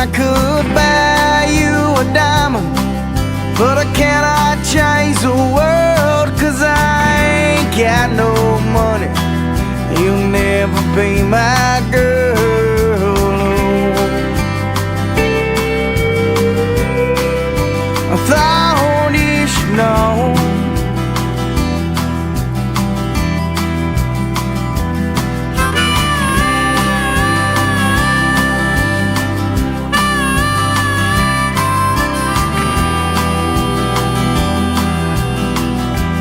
I could buy you a diamond, but I cannot change the world, 'cause I ain't got no money. You'll never be my girl. I thought